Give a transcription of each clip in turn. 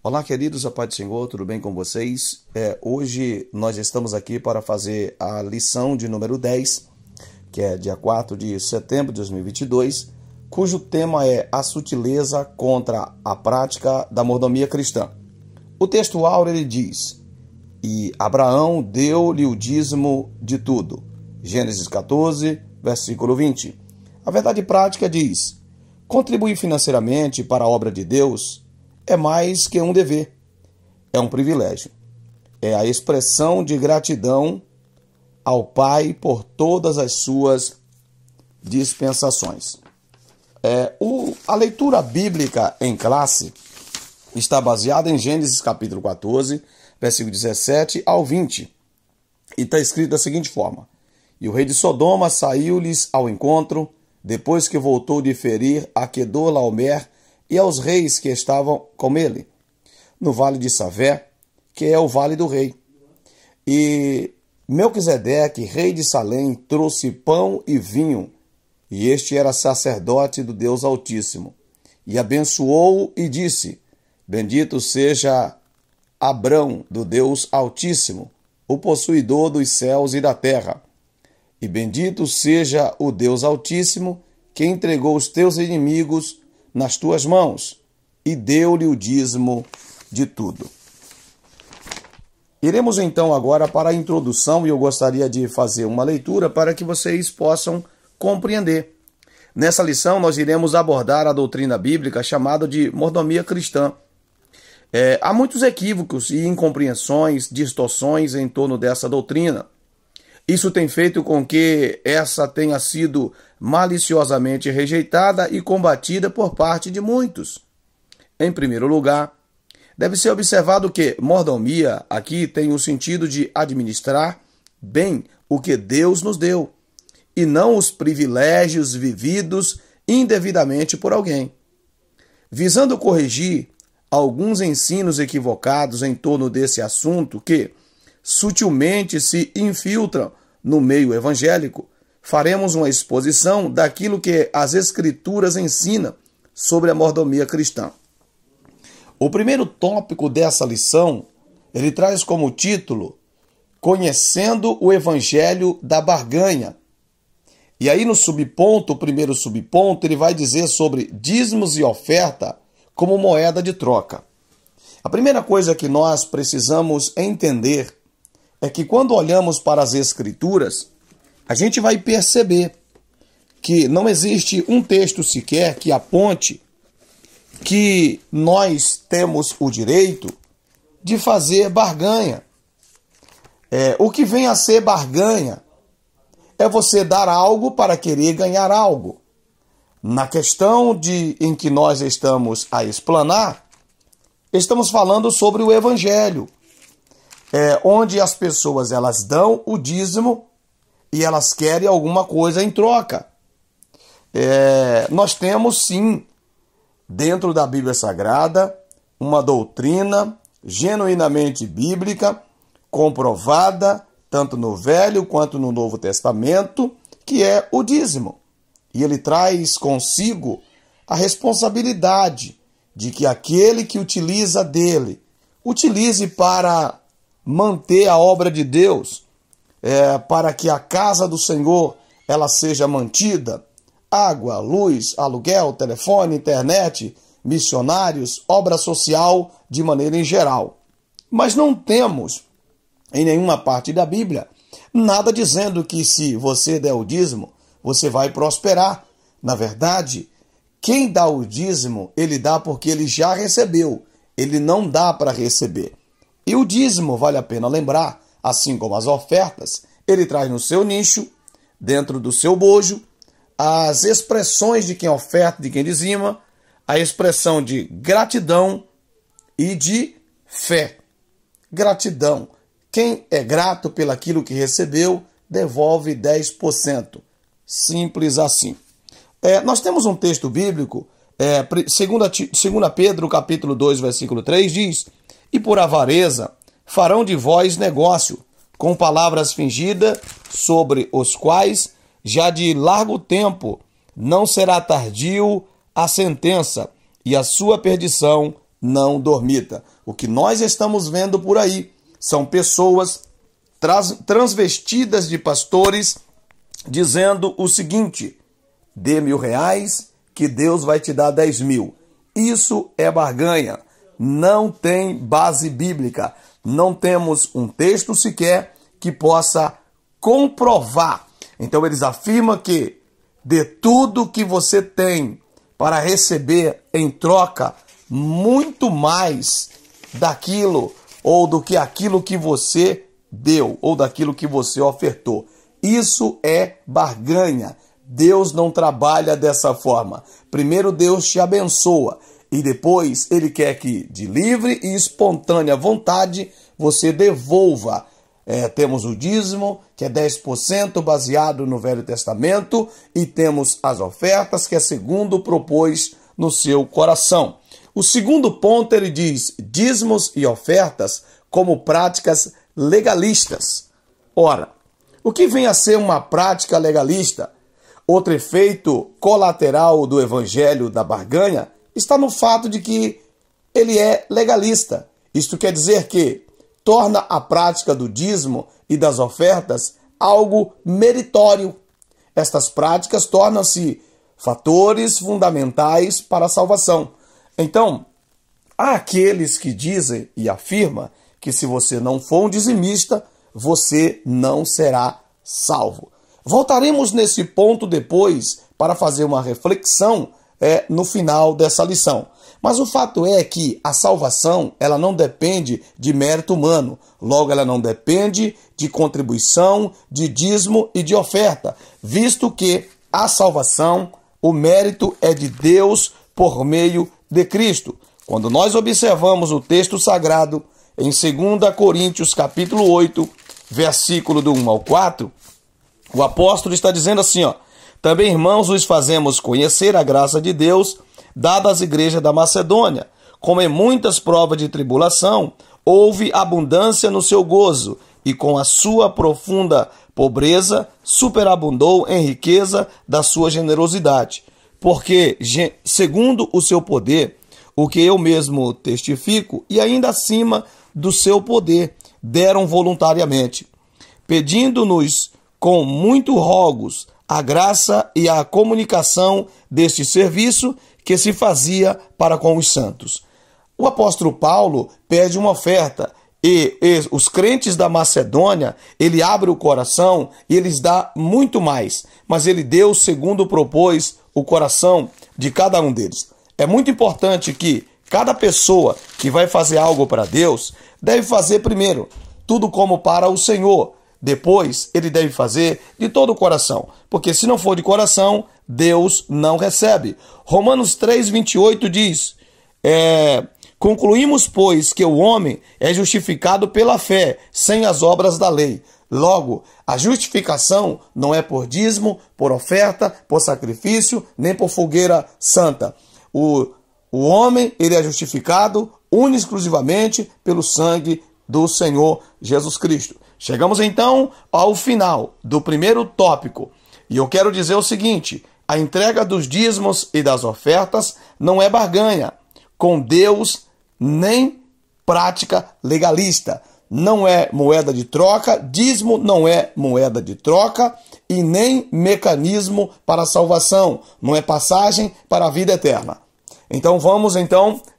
Olá, queridos, a paz do Senhor, tudo bem com vocês? Hoje nós estamos aqui para fazer a lição de número 10, que é dia 4 de setembro de 2022, cujo tema é a sutileza contra a prática da mordomia cristã. O texto áureo ele diz: e Abraão deu-lhe o dízimo de tudo. Gênesis 14, versículo 20. A verdade prática diz: contribuir financeiramente para a obra de Deus é mais que um dever, é um privilégio. É a expressão de gratidão ao Pai por todas as suas dispensações. A leitura bíblica em classe está baseada em Gênesis capítulo 14, versículo 17 ao 20. E está escrito da seguinte forma: e o rei de Sodoma saiu-lhes ao encontro, depois que voltou de ferir a Quedorlaomer e aos reis que estavam com ele, no vale de Savé, que é o vale do rei. E Melquisedeque, rei de Salém, trouxe pão e vinho, e este era sacerdote do Deus Altíssimo. E abençoou-o e disse: bendito seja Abrão do Deus Altíssimo, o possuidor dos céus e da terra. E bendito seja o Deus Altíssimo, que entregou os teus inimigos nas tuas mãos, e deu-lhe o dízimo de tudo. Iremos então agora para a introdução, e eu gostaria de fazer uma leitura para que vocês possam compreender. Nessa lição nós iremos abordar a doutrina bíblica chamada de mordomia cristã. Há muitos equívocos e incompreensões, distorções em torno dessa doutrina. Isso tem feito com que essa tenha sido maliciosamente rejeitada e combatida por parte de muitos. Em primeiro lugar, deve ser observado que mordomia aqui tem o sentido de administrar bem o que Deus nos deu, e não os privilégios vividos indevidamente por alguém. Visando corrigir alguns ensinos equivocados em torno desse assunto que sutilmente se infiltram no meio evangélico, faremos uma exposição daquilo que as Escrituras ensinam sobre a mordomia cristã. O primeiro tópico dessa lição, ele traz como título: Conhecendo o Evangelho da Barganha. E aí no subponto, o primeiro subponto, ele vai dizer sobre dízimos e oferta como moeda de troca. A primeira coisa que nós precisamos entender é que quando olhamos para as Escrituras, a gente vai perceber que não existe um texto sequer que aponte que nós temos o direito de fazer barganha. O que vem a ser barganha é você dar algo para querer ganhar algo. Na questão em que nós estamos a explanar, estamos falando sobre o Evangelho, onde as pessoas elas dão o dízimo e elas querem alguma coisa em troca. Nós temos sim, dentro da Bíblia Sagrada, uma doutrina genuinamente bíblica, comprovada tanto no Velho quanto no Novo Testamento, que é o dízimo. E ele traz consigo a responsabilidade de que aquele que utiliza dele, utilize para manter a obra de Deus, para que a casa do Senhor ela seja mantida. Água, luz, aluguel, telefone, internet, missionários, obra social de maneira em geral. Mas não temos em nenhuma parte da Bíblia nada dizendo que se você der o dízimo, você vai prosperar. Na verdade, quem dá o dízimo, ele dá porque ele já recebeu. Ele não dá para receber. E o dízimo, vale a pena lembrar, assim como as ofertas, ele traz no seu nicho, dentro do seu bojo, as expressões de quem oferta, de quem dizima, a expressão de gratidão e de fé. Gratidão. Quem é grato pelaquilo que recebeu, devolve 10%. Simples assim. Nós temos um texto bíblico, 2 Pedro, capítulo 2, versículo 3, diz: e por avareza farão de vós negócio, com palavras fingidas, sobre os quais já de largo tempo não será tardio a sentença, e a sua perdição não dormita. O que nós estamos vendo por aí são pessoas transvestidas de pastores dizendo o seguinte: dê R$1.000 que Deus vai te dar 10.000. Isso é barganha, não tem base bíblica, não temos um texto sequer que possa comprovar. Então eles afirmam que dê tudo que você tem para receber em troca muito mais daquilo ou do que aquilo que você deu ou daquilo que você ofertou. Isso é barganha. Deus não trabalha dessa forma. Primeiro Deus te abençoa e depois Ele quer que de livre e espontânea vontade você devolva. Temos o dízimo, que é 10% baseado no Velho Testamento, e temos as ofertas, que é segundo propôs no seu coração. O segundo ponto, ele diz dízimos e ofertas como práticas legalistas. Ora, o que vem a ser uma prática legalista? Outro efeito colateral do evangelho da barganha está no fato de que ele é legalista. Isto quer dizer que torna a prática do dízimo e das ofertas algo meritório. Estas práticas tornam-se fatores fundamentais para a salvação. Então, há aqueles que dizem e afirmam que se você não for um dizimista, você não será salvo. Voltaremos nesse ponto depois para fazer uma reflexão no final dessa lição. Mas o fato é que a salvação, ela não depende de mérito humano. Logo, ela não depende de contribuição, de dízimo e de oferta, visto que a salvação, o mérito é de Deus por meio de Cristo. Quando nós observamos o texto sagrado em 2 Coríntios capítulo 8, versículo do 1 ao 4, o apóstolo está dizendo assim, também, irmãos, vos fazemos conhecer a graça de Deus dada às igrejas da Macedônia. Como em muitas provas de tribulação, houve abundância no seu gozo, e com a sua profunda pobreza, superabundou em riqueza da sua generosidade. Porque, segundo o seu poder, o que eu mesmo testifico, e ainda acima do seu poder, deram voluntariamente, pedindo-nos com muito rogos a graça e a comunicação deste serviço que se fazia para com os santos. O apóstolo Paulo pede uma oferta e os crentes da Macedônia, ele abre o coração e eles dá muito mais, mas ele deu segundo propôs o coração de cada um deles. É muito importante que cada pessoa que vai fazer algo para Deus deve fazer primeiro tudo como para o Senhor. Depois, ele deve fazer de todo o coração, porque se não for de coração, Deus não recebe. Romanos 3:28 diz, concluímos, pois, que o homem é justificado pela fé, sem as obras da lei. Logo, a justificação não é por dízimo, por oferta, por sacrifício, nem por fogueira santa. O homem, ele é justificado única e exclusivamente pelo sangue do Senhor Jesus Cristo. Chegamos então ao final do primeiro tópico. E eu quero dizer o seguinte: a entrega dos dízimos e das ofertas não é barganha com Deus, nem prática legalista. Não é moeda de troca, dízimo não é moeda de troca e nem mecanismo para a salvação. Não é passagem para a vida eterna. Então vamos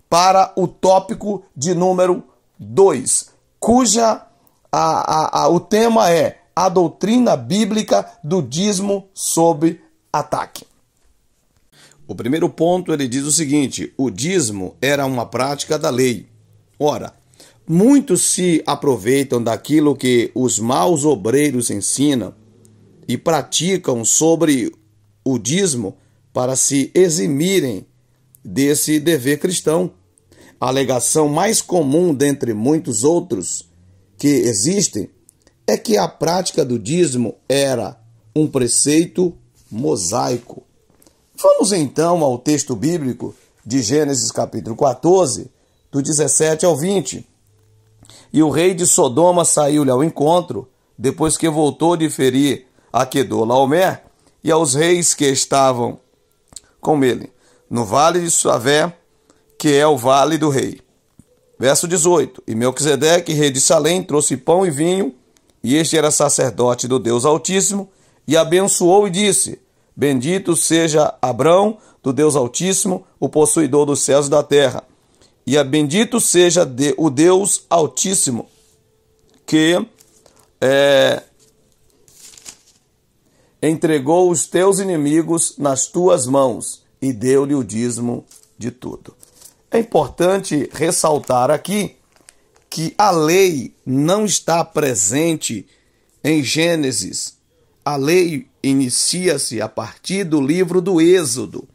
para o tópico de número 2, cuja o tema é a doutrina bíblica do dízimo sob ataque. O primeiro ponto, ele diz o seguinte: o dízimo era uma prática da lei. Ora, muitos se aproveitam daquilo que os maus obreiros ensinam e praticam sobre o dízimo para se eximirem desse dever cristão. A alegação mais comum dentre muitos outros que existem é que a prática do dízimo era um preceito mosaico. Vamos então ao texto bíblico de Gênesis capítulo 14, do 17 ao 20. E o rei de Sodoma saiu-lhe ao encontro, depois que voltou de ferir a Quedorlaomer e aos reis que estavam com ele no vale de Suavé, que é o vale do rei. Verso 18. E Melquisedeque, rei de Salém, trouxe pão e vinho, e este era sacerdote do Deus Altíssimo, e abençoou e disse: Bendito seja Abrão, do Deus Altíssimo, o possuidor dos céus e da terra. E bendito seja o Deus Altíssimo, que entregou os teus inimigos nas tuas mãos e deu-lhe o dízimo de tudo. É importante ressaltar aqui que a lei não está presente em Gênesis. A lei inicia-se a partir do livro do Êxodo.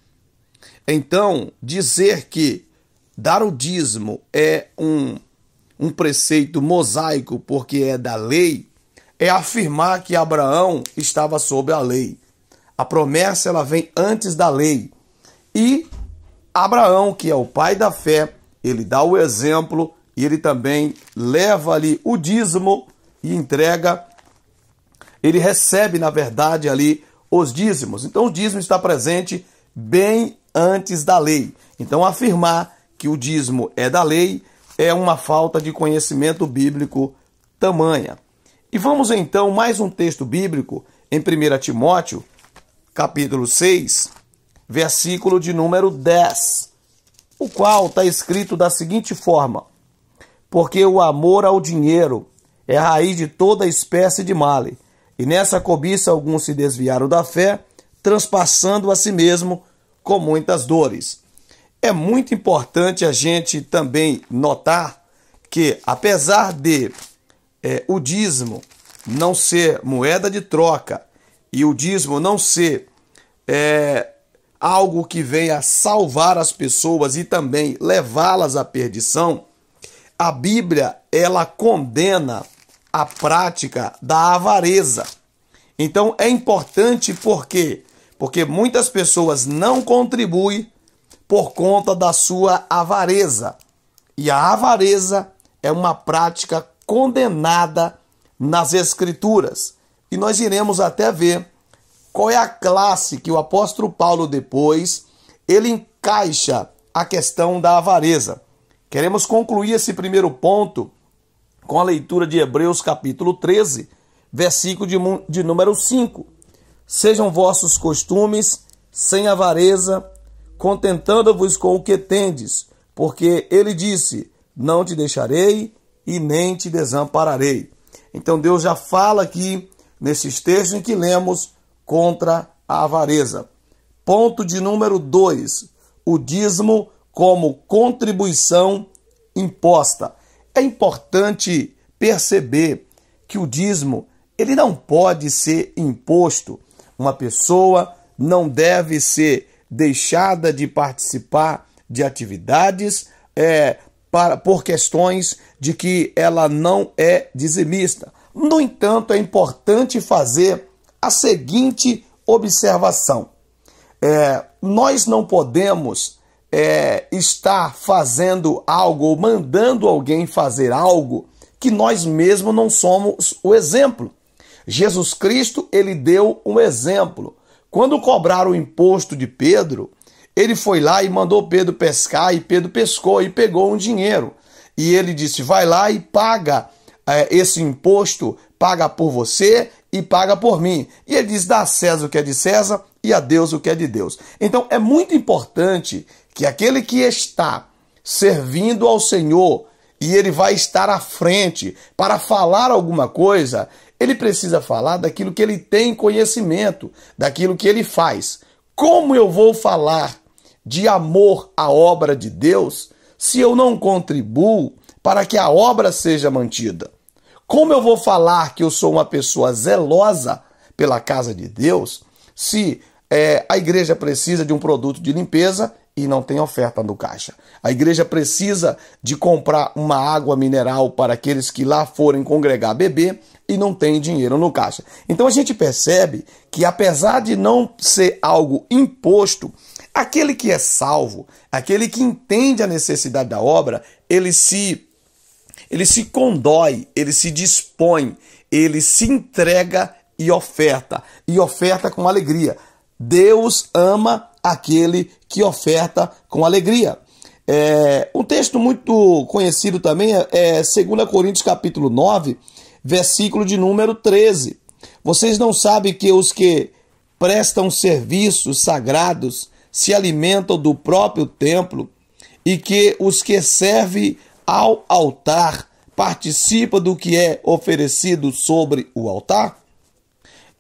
Então, dizer que dar o dízimo é um preceito mosaico porque é da lei, é afirmar que Abraão estava sob a lei. A promessa ela vem antes da lei. E Abraão, que é o pai da fé, ele dá o exemplo e ele também leva ali o dízimo e entrega. Ele recebe, na verdade, ali os dízimos. Então o dízimo está presente bem antes da lei. Então afirmar que o dízimo é da lei é uma falta de conhecimento bíblico tamanha. E vamos então mais um texto bíblico em 1 Timóteo, capítulo 6, versículo de número 10, o qual está escrito da seguinte forma: porque o amor ao dinheiro é a raiz de toda espécie de mal, e nessa cobiça alguns se desviaram da fé, transpassando a si mesmo com muitas dores. É muito importante a gente também notar que, apesar de o dízimo não ser moeda de troca e o dízimo não ser algo que venha salvar as pessoas e também levá-las à perdição, a Bíblia ela condena a prática da avareza. Então é importante porque muitas pessoas não contribuem por conta da sua avareza. E a avareza é uma prática condenada nas Escrituras. E nós iremos até ver qual é a classe que o apóstolo Paulo depois ele encaixa a questão da avareza. Queremos concluir esse primeiro ponto com a leitura de Hebreus capítulo 13, versículo de número 5. Sejam vossos costumes sem avareza, contentando-vos com o que tendes, porque ele disse: não te deixarei e nem te desampararei. Então Deus já fala aqui nesses textos em que lemos contra a avareza. Ponto de número 2, o dízimo como contribuição imposta. É importante perceber que o dízimo ele não pode ser imposto. Uma pessoa não deve ser deixada de participar de atividades por questões de que ela não é dizimista. No entanto, é importante fazer a seguinte observação. Nós não podemos estar fazendo algo ou mandando alguém fazer algo que nós mesmos não somos o exemplo. Jesus Cristo, ele deu um exemplo. Quando cobraram o imposto de Pedro, ele foi lá e mandou Pedro pescar, e Pedro pescou e pegou um dinheiro. E ele disse: vai lá e paga esse imposto, paga por você e paga por mim. E ele diz: dá a César o que é de César e a Deus o que é de Deus. Então é muito importante que aquele que está servindo ao Senhor e ele vai estar à frente para falar alguma coisa, ele precisa falar daquilo que ele tem conhecimento, daquilo que ele faz. Como eu vou falar de amor à obra de Deus se eu não contribuo para que a obra seja mantida? Como eu vou falar que eu sou uma pessoa zelosa pela casa de Deus se a igreja precisa de um produto de limpeza e não tem oferta no caixa? A igreja precisa de comprar uma água mineral para aqueles que lá forem congregar beber e não tem dinheiro no caixa. Então a gente percebe que, apesar de não ser algo imposto, aquele que é salvo, aquele que entende a necessidade da obra, ele se condói, ele se dispõe, ele se entrega e oferta com alegria. Deus ama aquele que oferta com alegria. Um texto muito conhecido também é 2 Coríntios capítulo 9, versículo de número 13. Vocês não sabem que os que prestam serviços sagrados se alimentam do próprio templo e que os que servem ao altar participam do que é oferecido sobre o altar?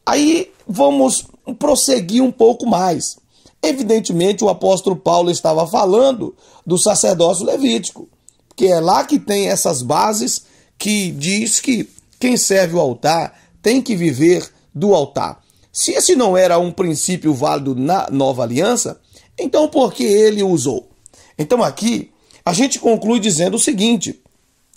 Aí vamos prosseguir um pouco mais. Evidentemente, o apóstolo Paulo estava falando do sacerdócio levítico, que é lá que tem essas bases que diz que quem serve o altar tem que viver do altar. Se esse não era um princípio válido na nova aliança, então por que ele usou? Então aqui a gente conclui dizendo o seguinte: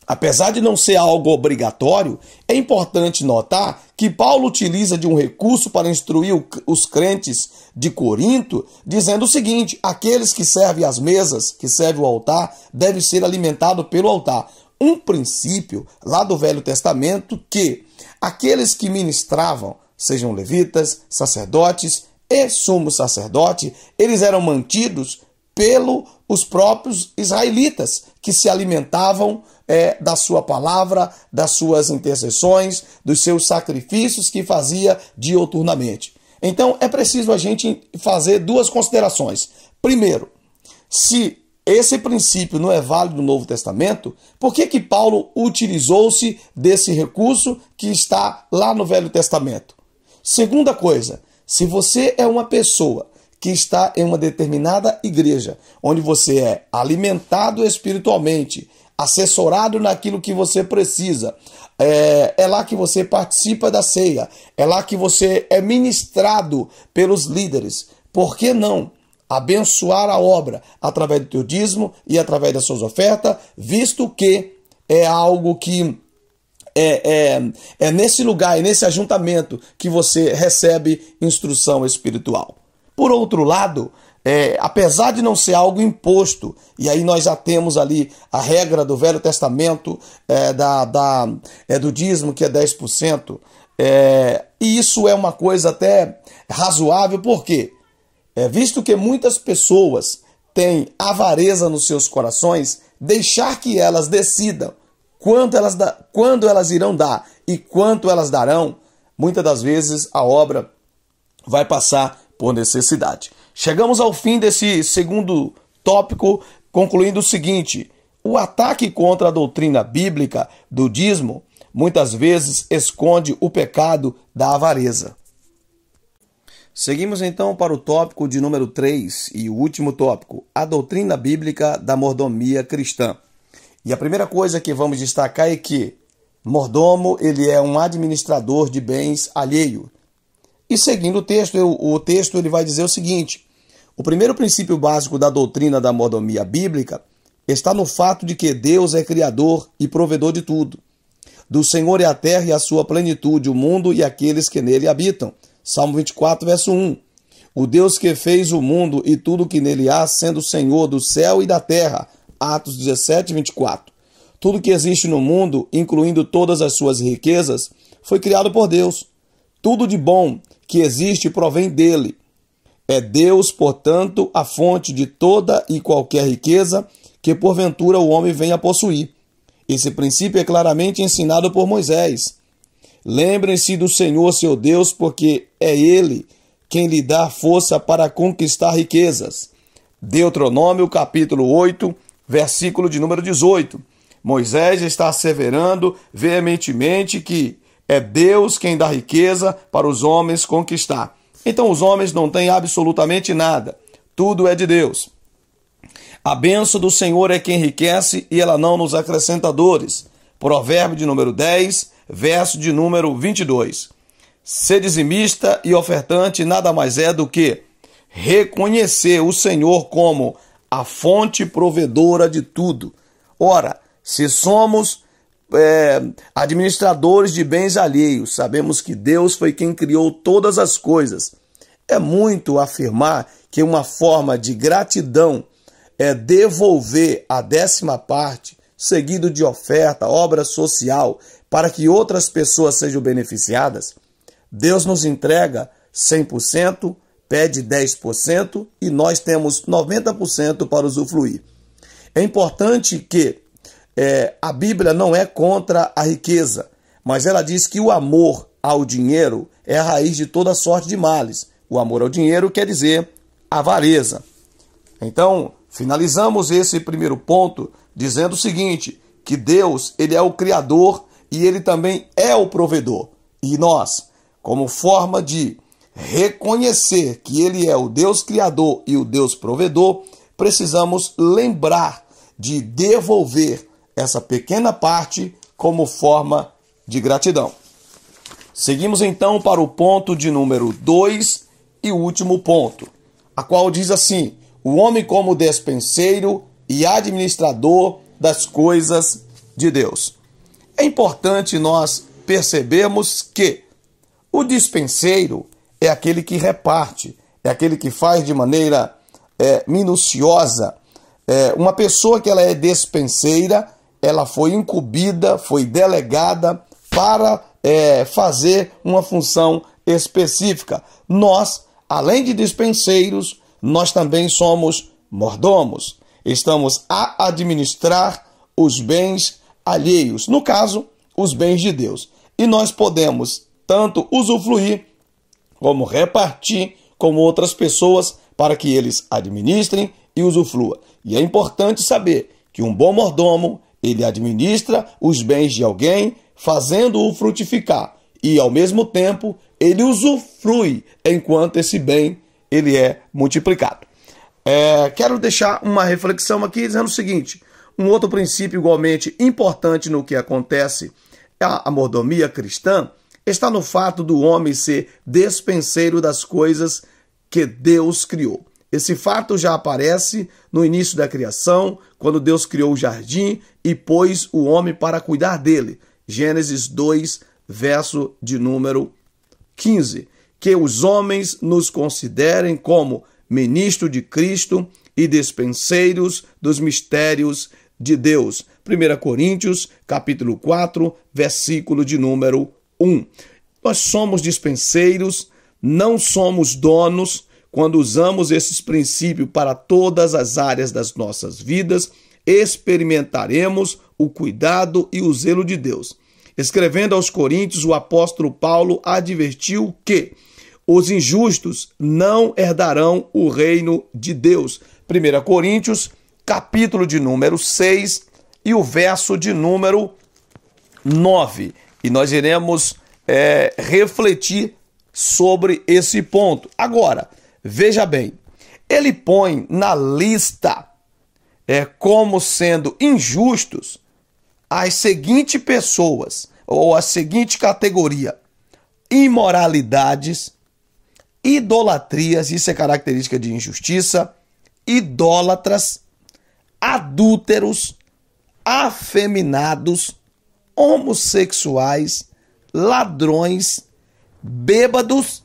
apesar de não ser algo obrigatório, é importante notar que Paulo utiliza de um recurso para instruir os crentes de Corinto, dizendo o seguinte: aqueles que servem as mesas, que servem o altar, devem ser alimentados pelo altar. Um princípio lá do Velho Testamento que aqueles que ministravam, sejam levitas, sacerdotes e sumo sacerdote, eles eram mantidos pelos próprios israelitas, que se alimentavam da sua palavra, das suas intercessões, dos seus sacrifícios que fazia diuturnamente. Então é preciso a gente fazer duas considerações. Primeiro, se esse princípio não é válido no Novo Testamento, por que Paulo utilizou-se desse recurso que está lá no Velho Testamento? Segunda coisa, se você é uma pessoa que está em uma determinada igreja, onde você é alimentado espiritualmente, assessorado naquilo que você precisa, é lá que você participa da ceia, é lá que você é ministrado pelos líderes, por que não abençoar a obra através do teu dízimo e através das suas ofertas, visto que é algo que é nesse lugar, é nesse ajuntamento que você recebe instrução espiritual. Por outro lado, apesar de não ser algo imposto, e aí nós já temos ali a regra do Velho Testamento do dízimo, que é 10%, e isso é uma coisa até razoável, por quê? Visto que muitas pessoas têm avareza nos seus corações, deixar que elas decidam quando elas irão dar e quanto elas darão, muitas das vezes a obra vai passar por necessidade. Chegamos ao fim desse segundo tópico, concluindo o seguinte: o ataque contra a doutrina bíblica do dízimo muitas vezes esconde o pecado da avareza. Seguimos então para o tópico de número 3 e o último tópico, a doutrina bíblica da mordomia cristã. E a primeira coisa que vamos destacar é que mordomo, ele é um administrador de bens alheio. E seguindo o texto ele vai dizer o seguinte: o primeiro princípio básico da doutrina da mordomia bíblica está no fato de que Deus é criador e provedor de tudo. Do Senhor é a terra e a sua plenitude, o mundo e aqueles que nele habitam. Salmo 24, verso 1. O Deus que fez o mundo e tudo que nele há, sendo Senhor do céu e da terra. Atos 17, 24. Tudo que existe no mundo, incluindo todas as suas riquezas, foi criado por Deus. Tudo de bom que existe provém dele. É Deus, portanto, a fonte de toda e qualquer riqueza que porventura o homem venha a possuir. Esse princípio é claramente ensinado por Moisés. Lembrem-se do Senhor seu Deus, porque é Ele quem lhe dá força para conquistar riquezas. Deuteronômio capítulo 8, versículo de número 18. Moisés está asseverando veementemente que é Deus quem dá riqueza para os homens conquistar. Então os homens não têm absolutamente nada. Tudo é de Deus. A bênção do Senhor é quem enriquece e ela não nos acrescenta dores. Provérbio de número 10, verso de número 22. Ser dizimista e ofertante nada mais é do que reconhecer o Senhor como a fonte provedora de tudo. Ora, se somos administradores de bens alheios, sabemos que Deus foi quem criou todas as coisas. É muito afirmar que uma forma de gratidão é devolver a 10ª, seguido de oferta, obra social, para que outras pessoas sejam beneficiadas. Deus nos entrega 100%, pede 10% e nós temos 90% para usufruir. É importante que a Bíblia não é contra a riqueza, mas ela diz que o amor ao dinheiro é a raiz de toda sorte de males. O amor ao dinheiro quer dizer avareza. Então, finalizamos esse primeiro ponto dizendo o seguinte, que Deus, ele é o Criador e ele também é o provedor. E nós, como forma de reconhecer que ele é o Deus Criador e o Deus provedor, precisamos lembrar de devolver essa pequena parte como forma de gratidão. Seguimos então para o ponto de número 2 e último ponto, a qual diz assim, o homem como despenseiro e administrador das coisas de Deus. É importante nós percebermos que o despenseiro é aquele que reparte, é aquele que faz de maneira minuciosa. Uma pessoa que ela é despenseira, ela foi incumbida, foi delegada para fazer uma função específica. Nós, além de despenseiros, nós também somos mordomos. Estamos a administrar os bens alheios, no caso, os bens de Deus. E nós podemos tanto usufruir, como repartir com outras pessoas para que eles administrem e usufruam. E é importante saber que um bom mordomo, ele administra os bens de alguém, fazendo-o frutificar. E, ao mesmo tempo, ele usufrui enquanto esse bem ele é multiplicado. Quero deixar uma reflexão aqui dizendo o seguinte, um outro princípio igualmente importante no que acontece a mordomia cristã está no fato do homem ser despenseiro das coisas que Deus criou. Esse fato já aparece no início da criação, quando Deus criou o jardim e pôs o homem para cuidar dele. Gênesis 2, verso de número 15. Que os homens nos considerem como ministro de Cristo e despenseiros dos mistérios de Deus. 1 Coríntios, capítulo 4, versículo de número 1. Nós somos dispenseiros, não somos donos. Quando usamos esses princípios para todas as áreas das nossas vidas, experimentaremos o cuidado e o zelo de Deus. Escrevendo aos Coríntios, o apóstolo Paulo advertiu que os injustos não herdarão o reino de Deus. 1 Coríntios, capítulo de número 6 e o verso de número 9. E nós iremos refletir sobre esse ponto. Agora, veja bem, ele põe na lista como sendo injustos as seguintes pessoas, ou a seguinte categoria: imoralidades, idolatrias, isso é característica de injustiça, idólatras, adúlteros, afeminados, homossexuais, ladrões, bêbados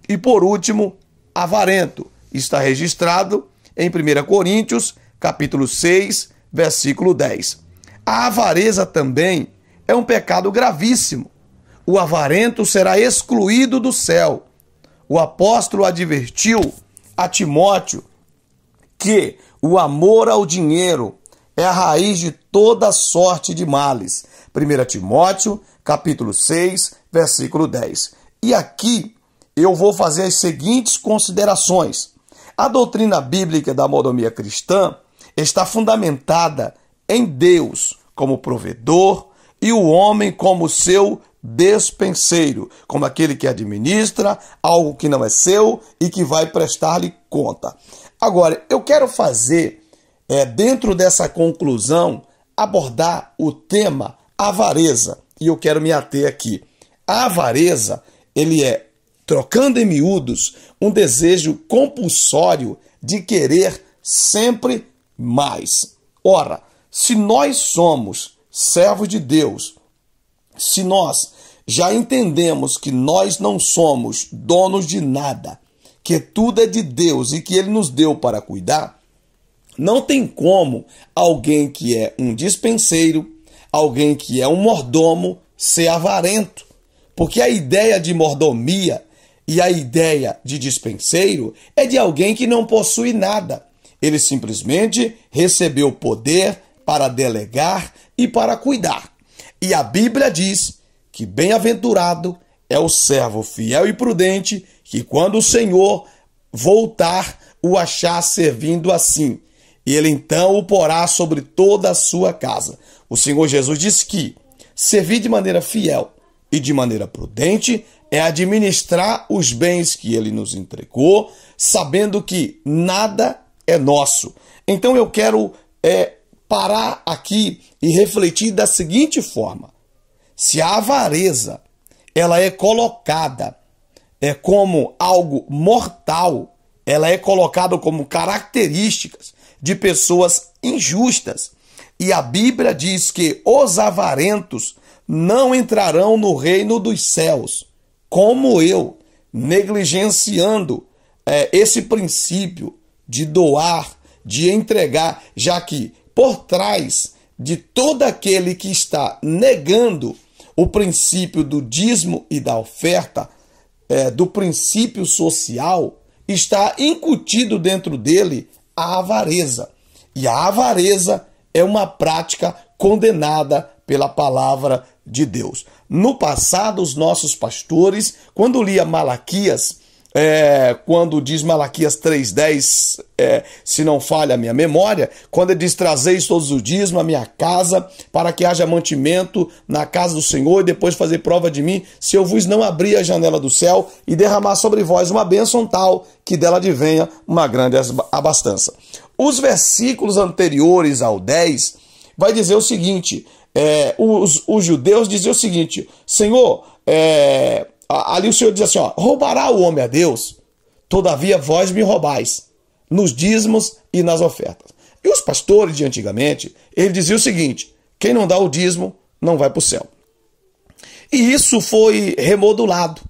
e, por último, avarento. Está registrado em 1 Coríntios, capítulo 6, versículo 10. A avareza também é um pecado gravíssimo. O avarento será excluído do céu. O apóstolo advertiu a Timóteo que o amor ao dinheiro é a raiz de toda sorte de males. 1 Timóteo, capítulo 6, versículo 10. E aqui eu vou fazer as seguintes considerações. A doutrina bíblica da mordomia cristã está fundamentada em Deus como provedor e o homem como seu despenseiro, como aquele que administra algo que não é seu e que vai prestar-lhe conta. Agora, eu quero fazer, dentro dessa conclusão, abordar o tema avareza. E eu quero me ater aqui. A avareza, ele é, trocando em miúdos, um desejo compulsório de querer sempre mais. Ora, se nós somos servos de Deus, se nós já entendemos que nós não somos donos de nada, que tudo é de Deus e que Ele nos deu para cuidar, não tem como alguém que é um despenseiro, alguém que é um mordomo, ser avarento. Porque a ideia de mordomia e a ideia de despenseiro é de alguém que não possui nada. Ele simplesmente recebeu poder para delegar e para cuidar. E a Bíblia diz que bem-aventurado é o servo fiel e prudente, que quando o Senhor voltar, o achar servindo assim. E ele então o porá sobre toda a sua casa. O Senhor Jesus disse que servir de maneira fiel e de maneira prudente é administrar os bens que ele nos entregou, sabendo que nada é nosso. Então eu quero parar aqui e refletir da seguinte forma: se a avareza ela é colocada como algo mortal, ela é colocada como características de pessoas injustas. E a Bíblia diz que os avarentos não entrarão no reino dos céus. Como eu, negligenciando esse princípio de doar, de entregar, já que por trás de todo aquele que está negando o princípio do dízimo e da oferta, do princípio social, está incutido dentro dele a avareza. E a avareza é uma prática condenada pela palavra de Deus. No passado, os nossos pastores, quando lia Malaquias, quando diz Malaquias 3,10, se não falha a minha memória, quando ele diz: trazeis todos os dízimos à minha casa, para que haja mantimento na casa do Senhor, e depois fazer prova de mim, se eu vos não abrir a janela do céu e derramar sobre vós uma bênção tal, que dela advenha uma grande abastança. Os versículos anteriores ao 10 vai dizer o seguinte: os judeus diziam o seguinte: Senhor, ali o Senhor diz assim, roubará o homem a Deus? Todavia vós me roubais, nos dízimos e nas ofertas. E os pastores de antigamente, eles diziam o seguinte: quem não dá o dízimo não vai para o céu. E isso foi remodulado.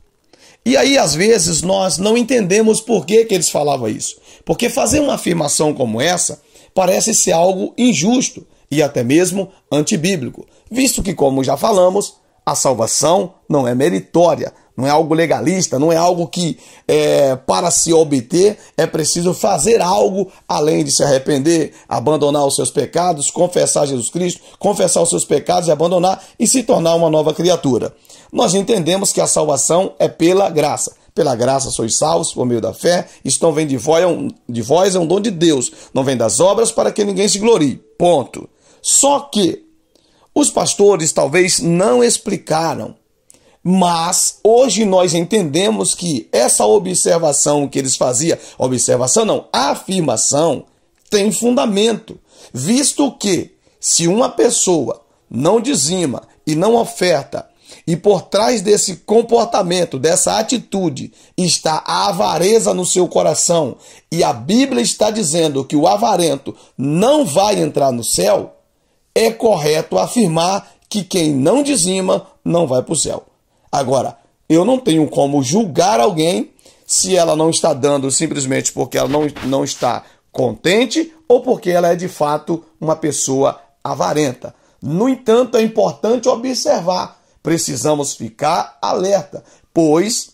E aí, às vezes, nós não entendemos por que eles falavam isso. Porque fazer uma afirmação como essa parece ser algo injusto e até mesmo antibíblico, visto que, como já falamos, a salvação não é meritória, não é algo legalista, não é algo que para se obter é preciso fazer algo além de se arrepender, abandonar os seus pecados, confessar Jesus Cristo, confessar os seus pecados e abandonar e se tornar uma nova criatura. Nós entendemos que a salvação é pela graça. Pela graça sois salvos por meio da fé, isto não vem de vós, é um dom de Deus, não vem das obras para que ninguém se glorie. Ponto. Só que os pastores talvez não explicaram, mas hoje nós entendemos que essa observação que eles faziam, a afirmação tem fundamento, visto que se uma pessoa não dizima e não oferta, e por trás desse comportamento, dessa atitude, está a avareza no seu coração, e a Bíblia está dizendo que o avarento não vai entrar no céu, é correto afirmar que quem não dizima não vai para o céu. Agora, eu não tenho como julgar alguém se ela não está dando simplesmente porque ela não está contente ou porque ela é de fato uma pessoa avarenta. No entanto, é importante observar, precisamos ficar alerta, pois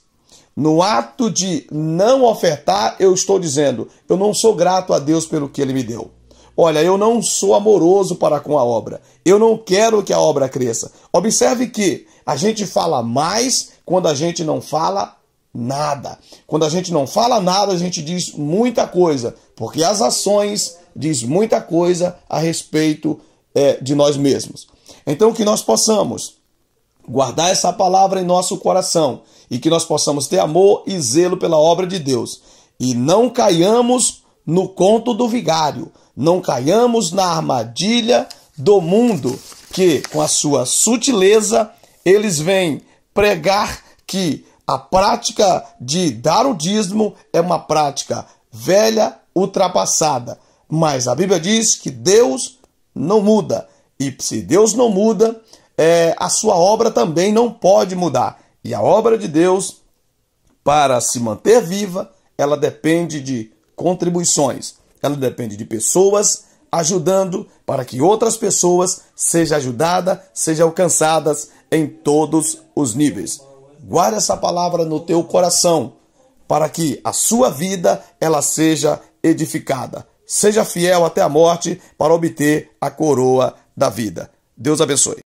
no ato de não ofertar, eu estou dizendo, eu não sou grato a Deus pelo que Ele me deu. Olha, eu não sou amoroso para com a obra. Eu não quero que a obra cresça. Observe que a gente fala mais quando a gente não fala nada. Quando a gente não fala nada, a gente diz muita coisa, porque as ações diz muita coisa a respeito de nós mesmos. Então, que nós possamos guardar essa palavra em nosso coração e que nós possamos ter amor e zelo pela obra de Deus e não caiamos no conto do vigário, não caiamos na armadilha do mundo, que com a sua sutileza eles vêm pregar que a prática de dar o dízimo é uma prática velha, ultrapassada. Mas a Bíblia diz que Deus não muda. E se Deus não muda, a sua obra também não pode mudar. E a obra de Deus, para se manter viva, ela depende de contribuições. Ela depende de pessoas ajudando para que outras pessoas sejam ajudadas, sejam alcançadas em todos os níveis. Guarde essa palavra no teu coração para que a sua vida ela seja edificada. seja fiel até a morte para obter a coroa da vida. Deus abençoe.